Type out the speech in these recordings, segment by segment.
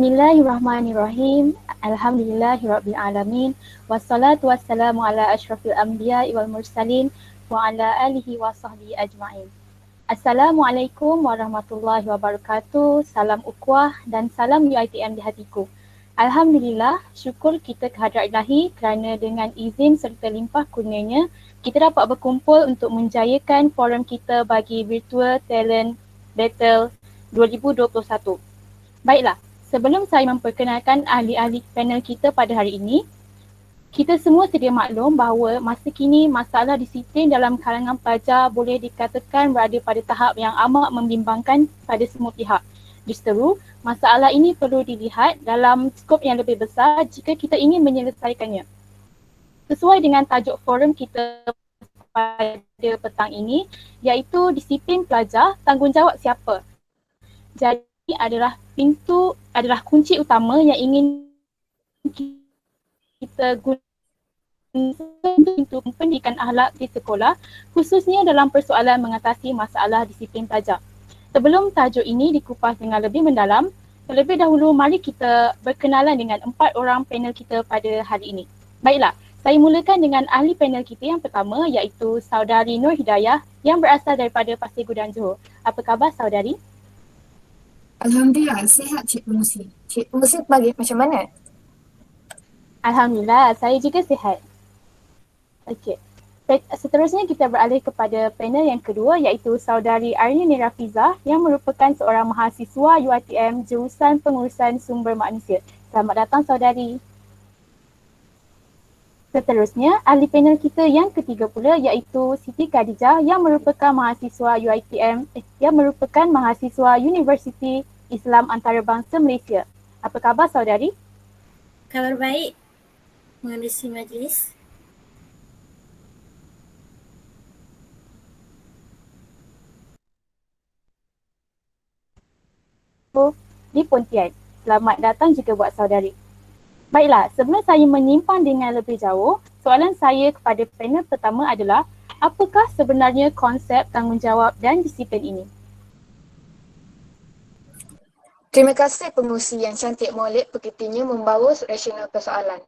Bismillahirrahmanirrahim. Alhamdulillahirrabbilalamin. Wassalatu wassalamu ala asyrafil anbiya wal mursalin wa ala alihi wa sahbihi ajma'in. Assalamualaikum warahmatullahi wabarakatuh. Salam ukhuwah dan salam UiTM di hatiku. Alhamdulillah, syukur kita kehadrat Ilahi kerana dengan izin serta limpah kurnianya, kita dapat berkumpul untuk menjayakan forum kita bagi Virtual Talent Battle 2021. Baiklah, sebelum saya memperkenalkan ahli-ahli panel kita pada hari ini, kita semua sedia maklum bahawa masa kini masalah disiplin dalam kalangan pelajar boleh dikatakan berada pada tahap yang amat membimbangkan pada semua pihak. Justeru, masalah ini perlu dilihat dalam skop yang lebih besar jika kita ingin menyelesaikannya. Sesuai dengan tajuk forum kita pada petang ini, iaitu disiplin pelajar, tanggungjawab siapa? Jadi adalah kunci utama yang ingin kita gunakan untuk pendidikan akhlak di sekolah, khususnya dalam persoalan mengatasi masalah disiplin pelajar. Sebelum tajuk ini dikupas dengan lebih mendalam, terlebih dahulu mari kita berkenalan dengan 4 orang panel kita pada hari ini. Baiklah, saya mulakan dengan ahli panel kita yang pertama, iaitu Saudari Nur Hidayah yang berasal daripada Pasir Gudang, Johor. Apa khabar saudari? Alhamdulillah, sihat Cik Pengusi. Cik Pengusi pagi macam mana? Alhamdulillah, saya juga sihat. Okey. Seterusnya kita beralih kepada panel yang kedua, iaitu Saudari Aryani Rafiza yang merupakan seorang mahasiswa UiTM jurusan Pengurusan Sumber Manusia. Selamat datang saudari. Seterusnya, ahli panel kita yang ketiga pula, iaitu Siti Khadijah yang merupakan mahasiswa Universiti Islam Antarabangsa Malaysia. Apa khabar saudari? Kabar baik, mengenai majlis. Di Pontian. Selamat datang juga buat saudari. Baiklah, sebelum saya menyimpang dengan lebih jauh, soalan saya kepada panel pertama adalah, apakah sebenarnya konsep tanggungjawab dan disiplin ini? Terima kasih Pengusi yang cantik molek pekertinya membawa rasional persoalan.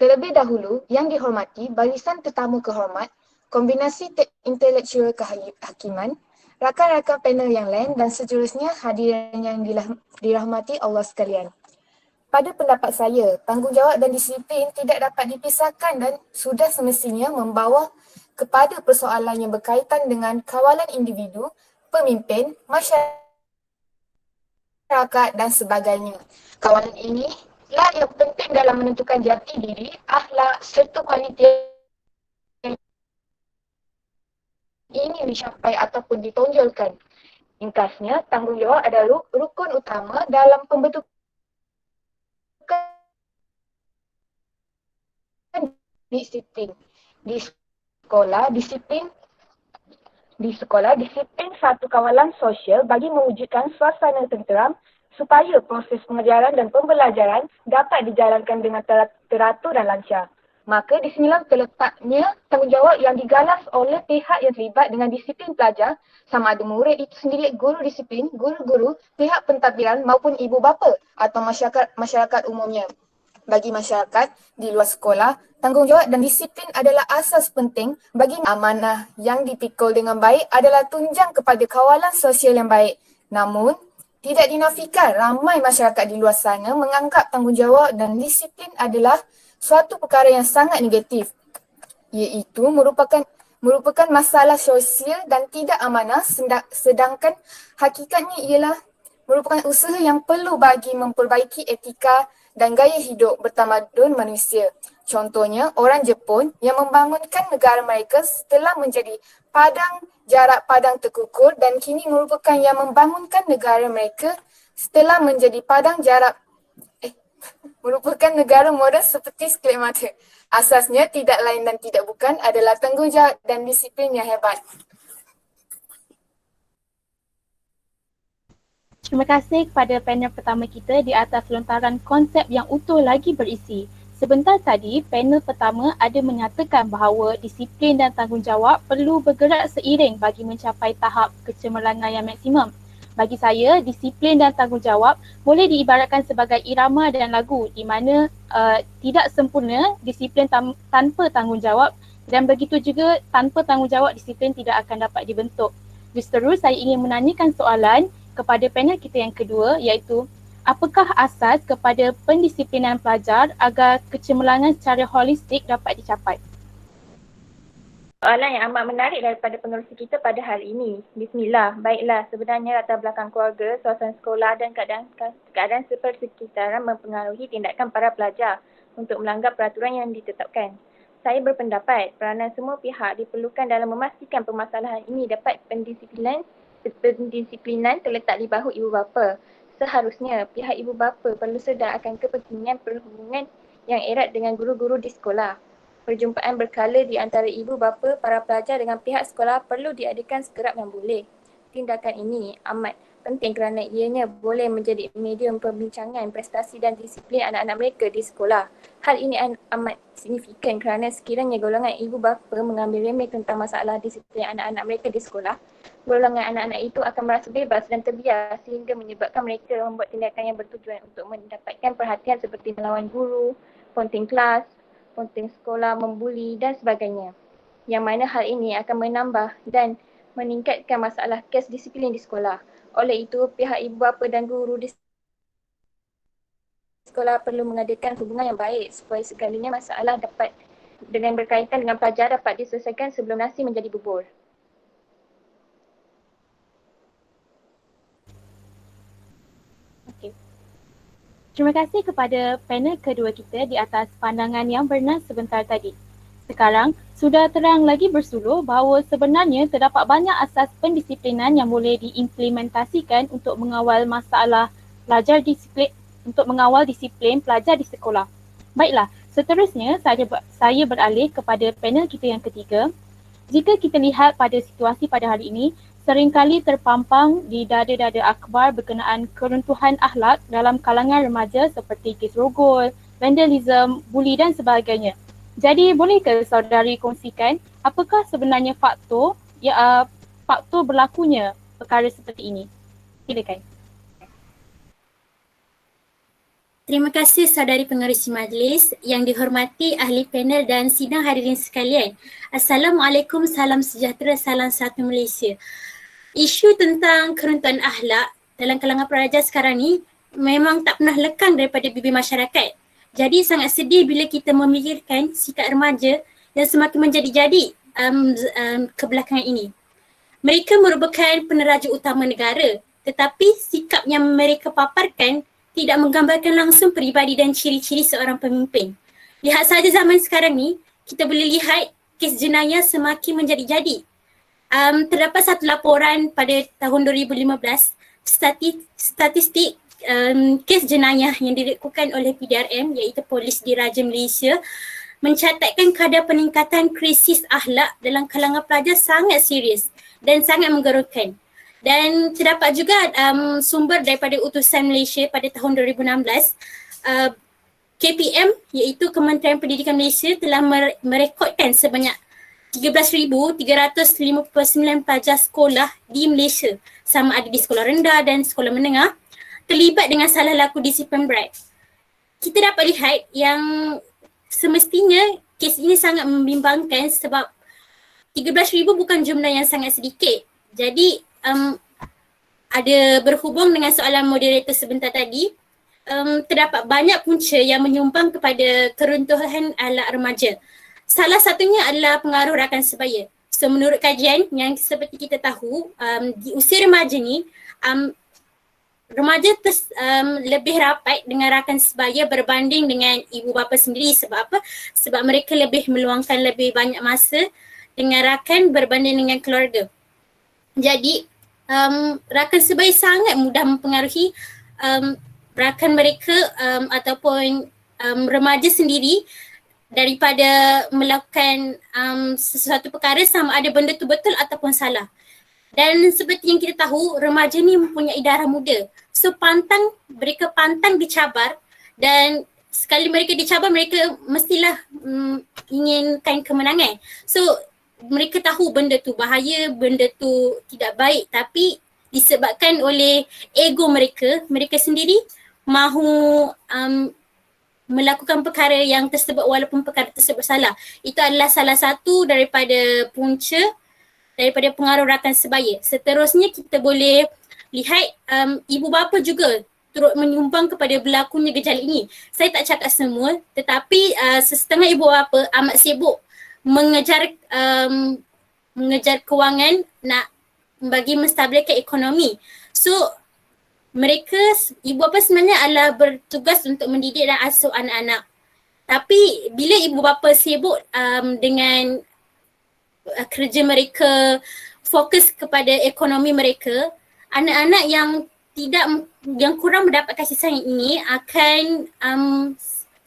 Terlebih dahulu, yang dihormati barisan tetamu kehormat, kombinasi intelektual kehakiman, rakan-rakan panel yang lain dan seterusnya hadirin yang dirahmati Allah sekalian. Pada pendapat saya, tanggungjawab dan disiplin tidak dapat dipisahkan dan sudah semestinya membawa kepada persoalan yang berkaitan dengan kawalan individu, pemimpin, masyarakat dan sebagainya. Kawalan ini lah yang penting dalam menentukan jati diri, akhlak serta kualiti yang ingin dicapai ataupun ditonjolkan. Ringkasnya, tanggungjawab adalah rukun utama dalam pembentukan disiplin. Di sekolah, disiplin satu kawalan sosial bagi mewujudkan suasana tenteram supaya proses pengajaran dan pembelajaran dapat dijalankan dengan teratur dan lancar. Maka di sinilah terletaknya tanggungjawab yang digalas oleh pihak yang terlibat dengan disiplin pelajar, sama ada murid itu sendiri, guru disiplin, guru-guru, pihak pentadbiran maupun ibu bapa atau masyarakat umumnya. Bagi masyarakat di luar sekolah, tanggungjawab dan disiplin adalah asas penting bagi amanah yang dipikul dengan baik adalah tunjang kepada kawalan sosial yang baik. Namun, tidak dinafikan ramai masyarakat di luar sana menganggap tanggungjawab dan disiplin adalah suatu perkara yang sangat negatif, iaitu merupakan masalah sosial dan tidak amanah, sedangkan hakikatnya ialah merupakan usaha yang perlu bagi memperbaiki etika dan gaya hidup bertamadun manusia. Contohnya, orang Jepun yang membangunkan negara mereka setelah menjadi jarak padang terkukur dan kini merupakan yang membangunkan negara mereka setelah menjadi merupakan negara moden seperti sekelip mata. Asasnya tidak lain dan tidak bukan adalah tanggungjawab dan disiplin yang hebat. Terima kasih kepada panel pertama kita di atas lontaran konsep yang utuh lagi berisi. Sebentar tadi, panel pertama ada menyatakan bahawa disiplin dan tanggungjawab perlu bergerak seiring bagi mencapai tahap kecemerlangan yang maksimum. Bagi saya, disiplin dan tanggungjawab boleh diibaratkan sebagai irama dan lagu di mana tidak sempurna disiplin tanpa tanggungjawab dan begitu juga tanpa tanggungjawab disiplin tidak akan dapat dibentuk. Justru saya ingin menanyakan soalan kepada panel kita yang kedua iaitu apakah asas kepada pendisiplinan pelajar agar kecemerlangan secara holistik dapat dicapai? Soalan yang amat menarik daripada pengerusi kita pada hari ini. Bismillah. Baiklah, sebenarnya latar belakang keluarga, suasana sekolah dan keadaan sepersekitaran mempengaruhi tindakan para pelajar untuk melanggar peraturan yang ditetapkan. Saya berpendapat peranan semua pihak diperlukan dalam memastikan permasalahan ini dapat pendisiplinan terletak di bahu ibu bapa. Seharusnya pihak ibu bapa perlu sedar akan kepentingan perhubungan yang erat dengan guru-guru di sekolah. Perjumpaan berkala di antara ibu bapa, para pelajar dengan pihak sekolah perlu diadakan sekerap yang boleh. Tindakan ini amat penting kerana ianya boleh menjadi medium perbincangan prestasi dan disiplin anak-anak mereka di sekolah. Hal ini amat signifikan kerana sekiranya golongan ibu bapa mengambil remeh tentang masalah disiplin anak-anak mereka di sekolah, golongan anak-anak itu akan merasa bebas dan terbiar sehingga menyebabkan mereka membuat tindakan yang bertujuan untuk mendapatkan perhatian seperti melawan guru, ponting kelas, ponting sekolah, membuli dan sebagainya. Yang mana hal ini akan menambah dan meningkatkan masalah kes disiplin di sekolah. Oleh itu, pihak ibu bapa dan guru di sekolah perlu mengadakan hubungan yang baik supaya segalinya masalah dapat dengan berkaitan dengan pelajar dapat diselesaikan sebelum nasi menjadi bubur. Terima kasih kepada panel kedua kita di atas pandangan yang bernas sebentar tadi. Sekarang, sudah terang lagi bersuluh bahawa sebenarnya terdapat banyak asas pendisiplinan yang boleh diimplementasikan untuk mengawal masalah pelajar disiplin pelajar di sekolah. Baiklah, seterusnya saya beralih kepada panel kita yang ketiga. Jika kita lihat pada situasi pada hari ini, seringkali terpampang di dada-dada akhbar berkenaan keruntuhan akhlak dalam kalangan remaja seperti kes rogol, vandalism, buli dan sebagainya. Jadi bolehkah saudari kongsikan apakah sebenarnya faktor berlakunya perkara seperti ini? Silakan. Terima kasih saudari pengerusi majlis, yang dihormati ahli panel dan sidang hadirin sekalian. Assalamualaikum, salam sejahtera, salam satu Malaysia. Isu tentang keruntuhan akhlak dalam kalangan pelajar sekarang ni memang tak pernah lekang daripada bibir masyarakat. Jadi sangat sedih bila kita memikirkan sikap remaja yang semakin menjadi-jadi kebelakangan ini. Mereka merupakan peneraja utama negara, tetapi sikap yang mereka paparkan tidak menggambarkan langsung peribadi dan ciri-ciri seorang pemimpin. Lihat saja zaman sekarang ni, kita boleh lihat kes jenayah semakin menjadi-jadi. Terdapat satu laporan pada tahun 2015, statistik kes jenayah yang direkukan oleh PDRM iaitu Polis Diraja Malaysia mencatatkan kadar peningkatan krisis akhlak dalam kalangan pelajar sangat serius dan sangat menggerukan. Dan terdapat juga sumber daripada Utusan Malaysia pada tahun 2016, KPM iaitu Kementerian Pendidikan Malaysia telah merekodkan sebanyak 13,359 pelajar sekolah di Malaysia, sama ada di sekolah rendah dan sekolah menengah, terlibat dengan salah laku disiplin berat. Kita dapat lihat yang semestinya kes ini sangat membimbangkan sebab 13,000 bukan jumlah yang sangat sedikit. Jadi ada berhubung dengan soalan moderator sebentar tadi, terdapat banyak punca yang menyumbang kepada keruntuhan akhlak remaja. Salah satunya adalah pengaruh rakan sebaya. So menurut kajian yang seperti kita tahu, di usia remaja ni, remaja lebih rapat dengan rakan sebaya berbanding dengan ibu bapa sendiri. Sebab apa? Sebab mereka lebih meluangkan lebih banyak masa dengan rakan berbanding dengan keluarga. Jadi rakan sebaya sangat mudah mempengaruhi rakan mereka ataupun remaja sendiri daripada melakukan sesuatu perkara sama ada benda tu betul ataupun salah. Dan seperti yang kita tahu, remaja ni mempunyai darah muda. So mereka pantang dicabar, dan sekali mereka dicabar, mereka mestilah inginkan kemenangan. So mereka tahu benda tu bahaya, benda tu tidak baik, tapi disebabkan oleh ego mereka, mereka sendiri mahu melakukan perkara yang tersebut walaupun perkara tersebut salah. Itu adalah salah satu daripada punca daripada pengaruh rakan sebaya. Seterusnya kita boleh lihat ibu bapa juga turut menyumbang kepada berlakunya gejala ini. Saya tak cakap semua, tetapi sesetengah ibu bapa amat sibuk mengejar kewangan nak bagi menstabilkan ekonomi. So mereka, ibu bapa sebenarnya adalah bertugas untuk mendidik dan asuh anak-anak. Tapi bila ibu bapa sibuk dengan kerja mereka, fokus kepada ekonomi mereka, anak-anak yang kurang mendapat kasih sayang ini akan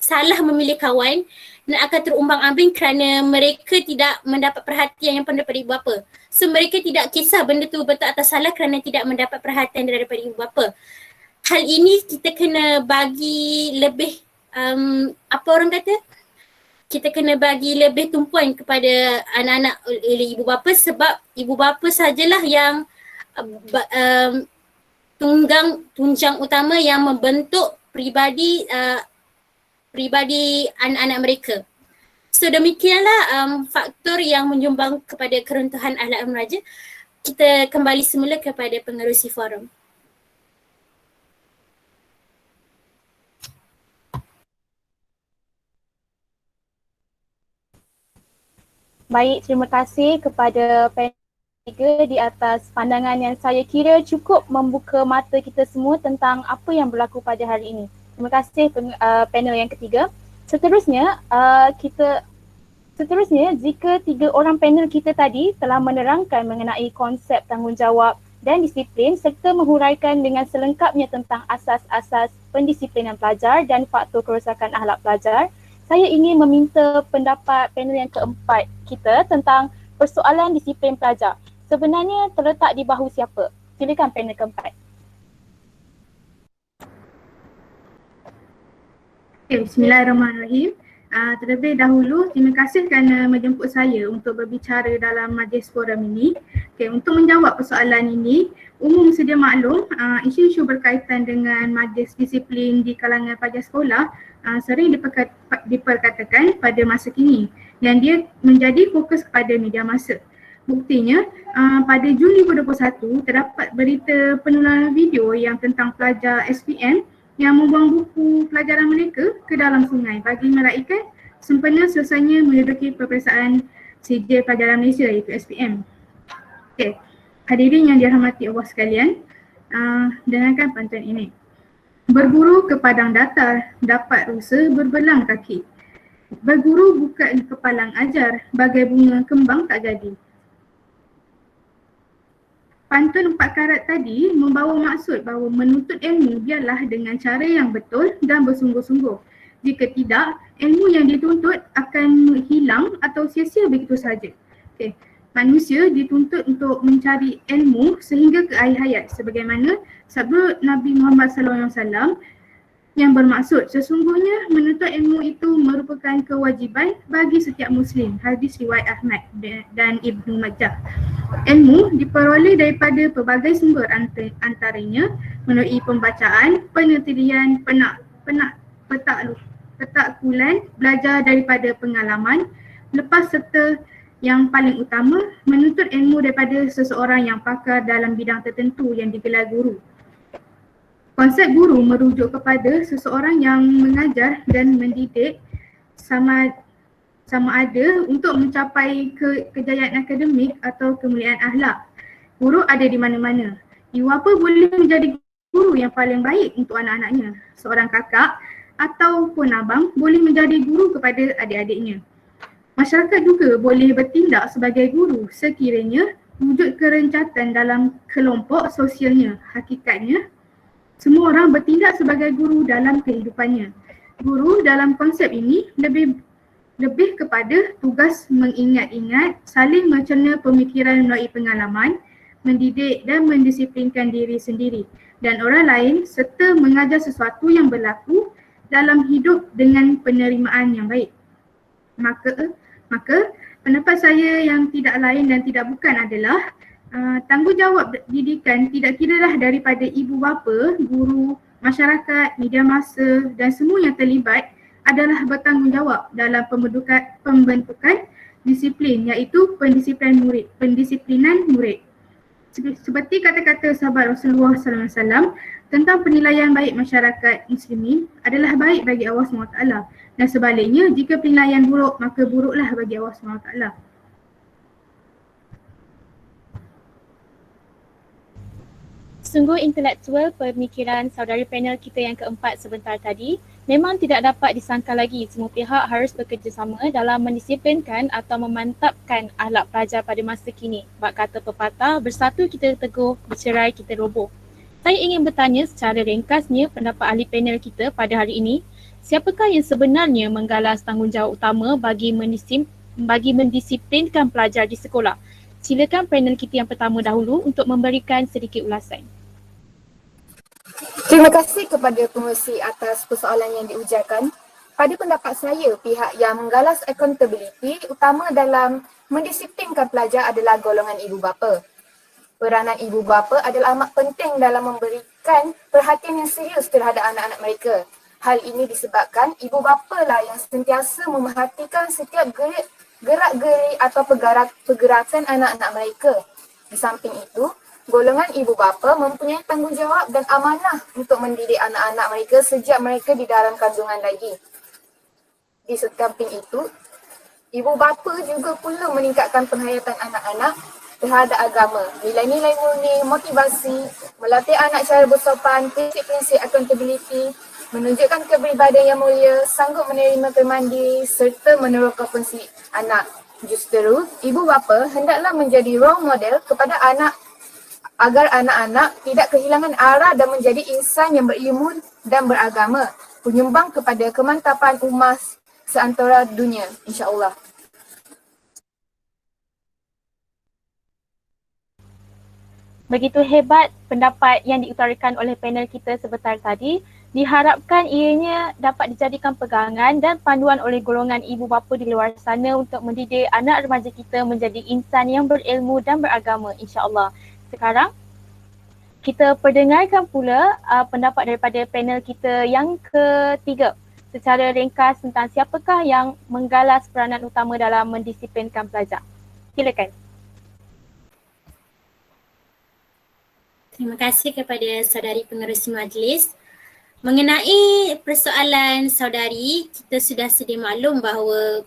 salah memilih kawan dan akan terumbang-ambing kerana mereka tidak mendapat perhatian yang penuh daripada ibu bapa. So mereka tidak kisah benda tu betul atau salah kerana tidak mendapat perhatian daripada ibu bapa. Hal ini kita kena bagi lebih apa orang kata? Kita kena bagi lebih tumpuan kepada anak-anak oleh ibu bapa sebab ibu bapa sajalah yang tunjang utama yang membentuk pribadi anak-anak mereka. So demikianlah faktor yang menyumbang kepada keruntuhan akhlak remaja. Kita kembali semula kepada pengerusi forum. Baik, terima kasih kepada panel di atas pandangan yang saya kira cukup membuka mata kita semua tentang apa yang berlaku pada hari ini. Terima kasih panel yang ketiga. Seterusnya, jika 3 orang panel kita tadi telah menerangkan mengenai konsep tanggungjawab dan disiplin serta menghuraikan dengan selengkapnya tentang asas-asas pendisiplinan pelajar dan faktor kerosakan akhlak pelajar, saya ingin meminta pendapat panel yang keempat kita tentang persoalan disiplin pelajar. Sebenarnya terletak di bahu siapa? Silakan panel keempat. Okay, Bismillahirrahmanirrahim. Terlebih dahulu, terima kasih kerana menjemput saya untuk berbicara dalam majlis forum ini. Okay, untuk menjawab persoalan ini, umum sedia maklum, isu-isu berkaitan dengan majlis disiplin di kalangan pelajar sekolah sering diperkatakan pada masa kini dan dia menjadi fokus kepada media massa. Buktinya, pada Jun 2021 terdapat berita penularan video yang tentang pelajar SPM yang membuang buku pelajaran mereka ke dalam sungai bagi meraihkan sempena selesainya menduduki peperiksaan sijil pelajaran Malaysia iaitu SPM. Okay. Hadirin yang dirahmati Allah sekalian, dengarkan pantun ini. Berguru ke padang datar, dapat rusa berbelang kaki. Berguru bukan kepalang ajar, bagai bunga kembang tak jadi. Pantun 4 karat tadi membawa maksud bahawa menuntut ilmu biarlah dengan cara yang betul dan bersungguh-sungguh. Jika tidak, ilmu yang dituntut akan hilang atau sia-sia begitu saja. Okay. Manusia dituntut untuk mencari ilmu sehingga ke akhir hayat sebagaimana sabda Nabi Muhammad SAW yang bermaksud sesungguhnya menuntut ilmu itu merupakan kewajiban bagi setiap Muslim. Hadis riwayat Ahmad dan Ibnu Majah. Ilmu diperoleh daripada pelbagai sumber antaranya melalui pembacaan, penelitian, petakkulan, belajar daripada pengalaman, lepas serta yang paling utama menuntut ilmu daripada seseorang yang pakar dalam bidang tertentu yang digelar guru. Konsep guru merujuk kepada seseorang yang mengajar dan mendidik sama ada untuk mencapai kejayaan akademik atau kemuliaan akhlak. Guru ada di mana-mana. Ibu bapa boleh menjadi guru yang paling baik untuk anak-anaknya. Seorang kakak ataupun abang boleh menjadi guru kepada adik-adiknya. Masyarakat juga boleh bertindak sebagai guru sekiranya wujud kerencatan dalam kelompok sosialnya. Hakikatnya, semua orang bertindak sebagai guru dalam kehidupannya. Guru dalam konsep ini lebih kepada tugas mengingat-ingat, saling mencerna pemikiran melalui pengalaman, mendidik dan mendisiplinkan diri sendiri dan orang lain serta mengajar sesuatu yang berlaku dalam hidup dengan penerimaan yang baik. Maka pendapat saya yang tidak lain dan tidak bukan adalah Tanggungjawab didikan tidak kiralah daripada ibu bapa, guru, masyarakat, media massa dan semua yang terlibat adalah bertanggungjawab dalam pembentukan disiplin, iaitu pendisiplinan murid. Seperti kata-kata sahabat Rasulullah SAW tentang penilaian baik masyarakat muslimin adalah baik bagi Allah SWT, dan sebaliknya jika penilaian buruk maka buruklah bagi Allah SWT. Sungguh intelektual pemikiran saudari panel kita yang keempat sebentar tadi. Memang tidak dapat disangka lagi semua pihak harus bekerjasama dalam mendisiplinkan atau memantapkan akhlak pelajar pada masa kini. Bak kata pepatah, bersatu kita teguh, bercerai kita roboh. Saya ingin bertanya secara ringkasnya pendapat ahli panel kita pada hari ini, siapakah yang sebenarnya menggalas tanggungjawab utama bagi mendisiplinkan pelajar di sekolah? Silakan panel kita yang pertama dahulu untuk memberikan sedikit ulasan. Terima kasih kepada pengerusi atas persoalan yang diujarkan. Pada pendapat saya, pihak yang menggalas accountability utama dalam mendisiplinkan pelajar adalah golongan ibu bapa. Peranan ibu bapa adalah amat penting dalam memberikan perhatian yang serius terhadap anak-anak mereka. Hal ini disebabkan ibu bapa lah yang sentiasa memerhatikan setiap gerak-geri atau pergerakan anak-anak mereka. Di samping itu, golongan ibu bapa mempunyai tanggungjawab dan amanah untuk mendidik anak-anak mereka sejak mereka di dalam kandungan lagi. Di samping itu, ibu bapa juga perlu meningkatkan penghayatan anak-anak terhadap agama, nilai-nilai murni, motivasi, melatih anak cara bersopan, prinsip-prinsip accountability, menunjukkan kepribadian yang mulia, sanggup menerima kemandiri serta meneroka fungsi anak. Justeru, ibu bapa hendaklah menjadi role model kepada anak agar anak-anak tidak kehilangan arah dan menjadi insan yang berilmu dan beragama, penyumbang kepada kemantapan umat seantara dunia, insya-Allah. Begitu hebat pendapat yang diutarakan oleh panel kita sebentar tadi. Diharapkan ianya dapat dijadikan pegangan dan panduan oleh golongan ibu bapa di luar sana untuk mendidik anak remaja kita menjadi insan yang berilmu dan beragama, insya-Allah. Sekarang kita perdengarkan pula pendapat daripada panel kita yang ketiga secara ringkas tentang siapakah yang menggalas peranan utama dalam mendisiplinkan pelajar. Silakan. Terima kasih kepada saudari pengerusi majlis. Mengenai persoalan saudari, kita sudah sedia maklum bahawa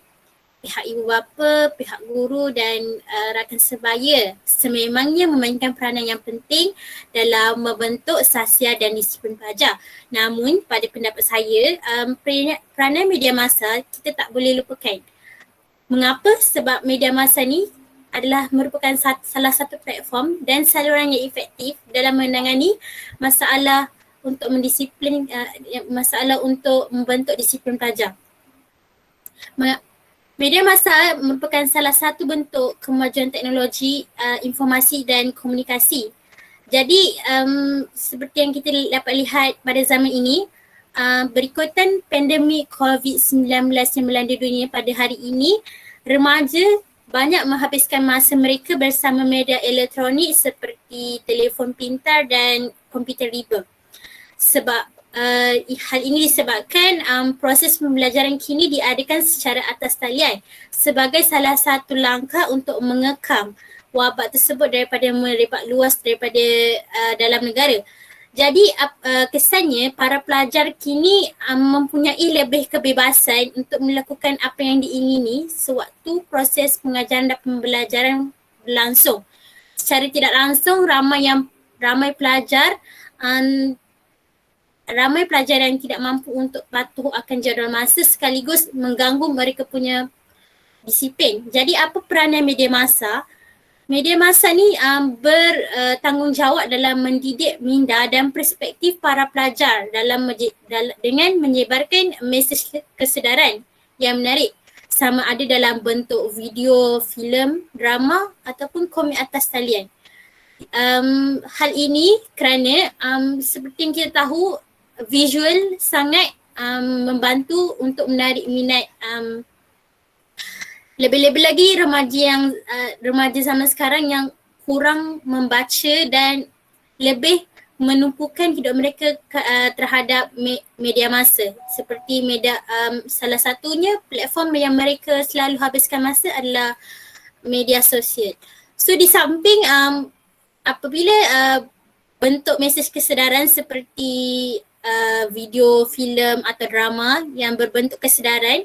pihak ibu bapa, pihak guru dan rakan sebaya sememangnya memainkan peranan yang penting dalam membentuk sasiar dan disiplin pelajar. Namun pada pendapat saya, peranan media massa kita tak boleh lupakan. Mengapa? Sebab media massa ni adalah merupakan salah satu platform dan saluran yang efektif dalam menangani masalah untuk mendisiplin, masalah untuk membentuk disiplin pelajar. Media massa merupakan salah satu bentuk kemajuan teknologi informasi dan komunikasi. Jadi seperti yang kita dapat lihat pada zaman ini, berikutan pandemik COVID-19 yang melanda dunia pada hari ini, remaja banyak menghabiskan masa mereka bersama media elektronik seperti telefon pintar dan komputer riba. Sebab hal ini disebabkan proses pembelajaran kini diadakan secara atas talian sebagai salah satu langkah untuk mengekang wabak tersebut daripada merebak luas daripada dalam negara. Jadi kesannya para pelajar kini mempunyai lebih kebebasan untuk melakukan apa yang diingini sewaktu proses pengajaran dan pembelajaran berlangsung. Secara tidak langsung ramai pelajar yang tidak mampu untuk patuh akan jadual masa sekaligus mengganggu mereka punya disiplin. Jadi apa peranan media massa? Media massa ni bertanggungjawab dalam mendidik minda dan perspektif para pelajar dengan menyebarkan mesej kesedaran yang menarik, sama ada dalam bentuk video, filem, drama ataupun komik atas talian. Hal ini kerana seperti yang kita tahu, visual sangat membantu untuk menarik minat lebih-lebih lagi remaja zaman sekarang yang kurang membaca dan lebih menumpukan hidup mereka terhadap media massa. Seperti salah satunya platform yang mereka selalu habiskan masa adalah media sosial. So di samping apabila bentuk mesej kesedaran seperti video, filem atau drama yang berbentuk kesedaran,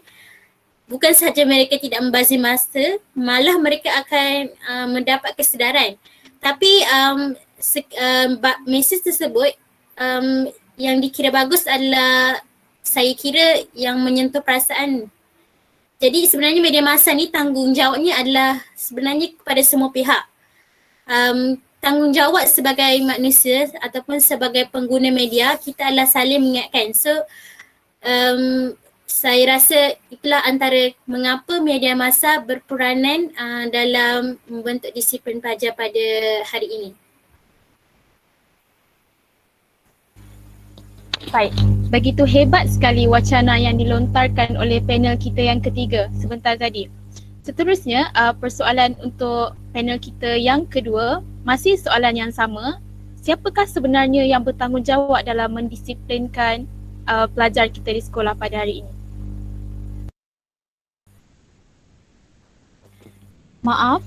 bukan sahaja mereka tidak membazir masa, malah mereka akan mendapat kesedaran. Tapi mesej tersebut yang dikira bagus adalah saya kira yang menyentuh perasaan. Jadi sebenarnya media massa ni tanggungjawabnya adalah sebenarnya kepada semua pihak. Tanggungjawab sebagai manusia ataupun sebagai pengguna media, kita adalah saling mengingatkan. So saya rasa itulah antara mengapa media massa berperanan dalam membentuk disiplin pelajar pada hari ini. Baik, begitu hebat sekali wacana yang dilontarkan oleh panel kita yang ketiga sebentar tadi. Seterusnya, persoalan untuk panel kita yang kedua, masih soalan yang sama. Siapakah sebenarnya yang bertanggungjawab dalam mendisiplinkan pelajar kita di sekolah pada hari ini? Maaf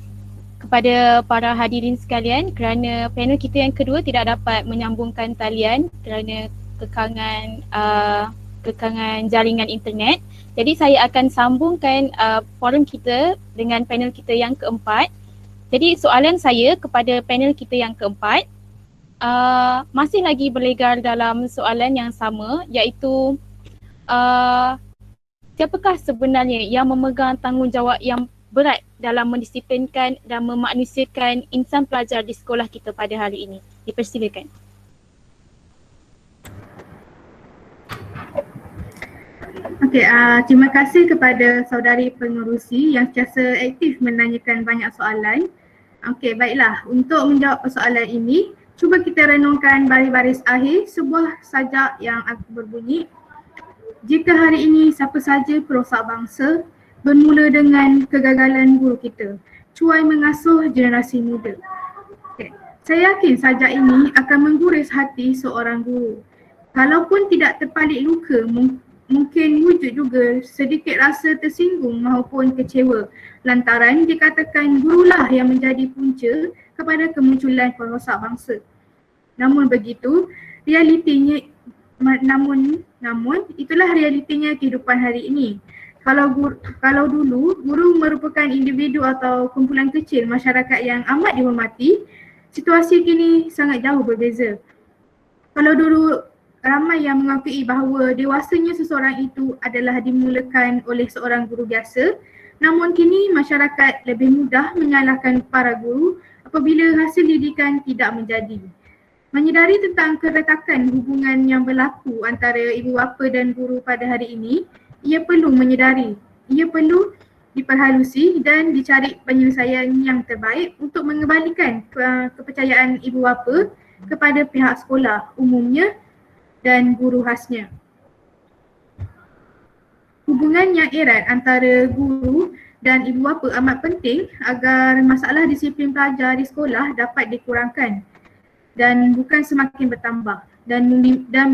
kepada para hadirin sekalian kerana panel kita yang kedua tidak dapat menyambungkan talian kerana kekangan jaringan internet. Jadi saya akan sambungkan forum kita dengan panel kita yang keempat. Jadi soalan saya kepada panel kita yang keempat masih lagi berlegar dalam soalan yang sama, iaitu siapakah sebenarnya yang memegang tanggungjawab yang berat dalam mendisiplinkan dan memanusiakan insan pelajar di sekolah kita pada hari ini? Dipersilakan. Okey, terima kasih kepada saudari pengerusi yang sentiasa aktif menanyakan banyak soalan. Okey, baiklah. Untuk menjawab persoalan ini, cuba kita renungkan baris-baris akhir sebuah sajak yang berbunyi, jika hari ini siapa saja perosak bangsa, bermula dengan kegagalan guru kita, cuai mengasuh generasi muda. Okay. Saya yakin sajak ini akan mengguris hati seorang guru. Kalaupun tidak terpalit luka, mungkin wujud juga sedikit rasa tersinggung maupun kecewa lantaran dikatakan gurulah yang menjadi punca kepada kemunculan perosak bangsa. Namun begitu, realitinya namun itulah realitinya kehidupan hari ini. Kalau dulu guru merupakan individu atau kumpulan kecil masyarakat yang amat dihormati, situasi kini sangat jauh berbeza. Kalau dulu ramai yang mengakui bahawa dewasanya seseorang itu adalah dimulakan oleh seorang guru biasa, namun kini masyarakat lebih mudah menyalahkan para guru apabila hasil didikan tidak menjadi. Menyedari tentang keretakan hubungan yang berlaku antara ibu bapa dan guru pada hari ini, ia perlu diperhalusi dan dicari penyelesaian yang terbaik untuk mengembalikan kepercayaan ibu bapa kepada pihak sekolah umumnya dan guru khasnya. Hubungan yang erat antara guru dan ibu bapa amat penting agar masalah disiplin pelajar di sekolah dapat dikurangkan dan bukan semakin bertambah dan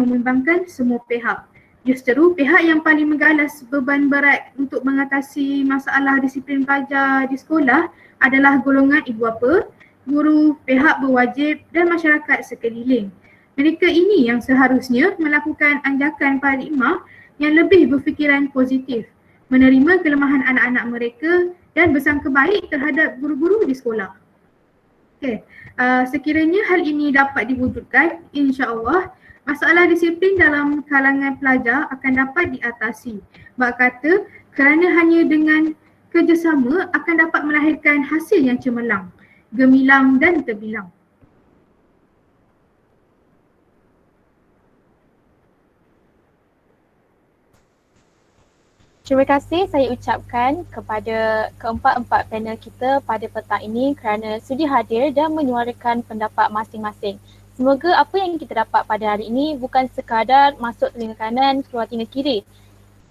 membimbangkan semua pihak. Justeru pihak yang paling menggalas beban berat untuk mengatasi masalah disiplin pelajar di sekolah adalah golongan ibu bapa, guru, pihak berwajib dan masyarakat sekeliling. Mereka ini yang seharusnya melakukan anjakan paradigma yang lebih berfikiran positif, menerima kelemahan anak-anak mereka dan bersangka baik terhadap guru-guru di sekolah. Okay. Sekiranya hal ini dapat diwujudkan, insya-Allah masalah disiplin dalam kalangan pelajar akan dapat diatasi. Bak kata, kerana hanya dengan kerjasama akan dapat melahirkan hasil yang cemerlang, gemilang dan terbilang. Terima kasih saya ucapkan kepada keempat-empat panel kita pada petang ini kerana sudi hadir dan menyuarakan pendapat masing-masing. Semoga apa yang kita dapat pada hari ini bukan sekadar masuk telinga kanan, keluar telinga kiri.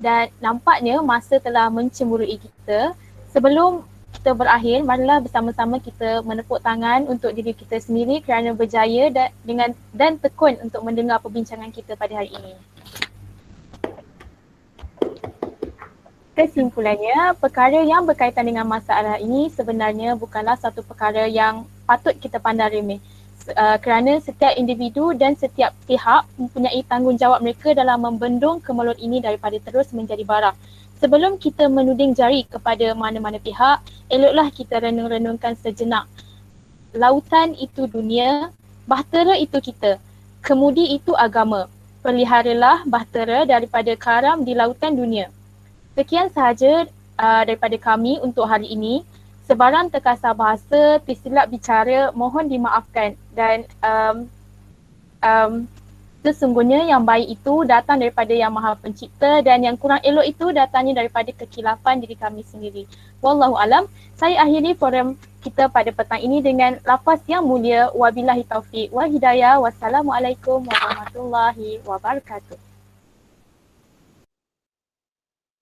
Dan nampaknya masa telah mencemburui kita. Sebelum kita berakhir, marilah bersama-sama kita menepuk tangan untuk diri kita sendiri kerana berjaya dan tekun untuk mendengar perbincangan kita pada hari ini. Kesimpulannya, perkara yang berkaitan dengan masalah ini sebenarnya bukanlah satu perkara yang patut kita pandang remeh. Kerana setiap individu dan setiap pihak mempunyai tanggungjawab mereka dalam membendung kemelut ini daripada terus menjadi bara. Sebelum kita menuding jari kepada mana-mana pihak, eloklah kita renung-renungkan sejenak. Lautan itu dunia, bahtera itu kita, kemudi itu agama. Peliharalah bahtera daripada karam di lautan dunia. Sekian sahaja daripada kami untuk hari ini. Sebarang terkasar bahasa, tersilap bicara, mohon dimaafkan. Dan sesungguhnya yang baik itu datang daripada Yang Maha Pencipta dan yang kurang elok itu datangnya daripada kekilapan diri kami sendiri. Wallahu alam. Saya akhiri forum kita pada petang ini dengan lafaz yang mulia. Wabillahi taufiq wal hidayah. Wassalamualaikum warahmatullahi wabarakatuh.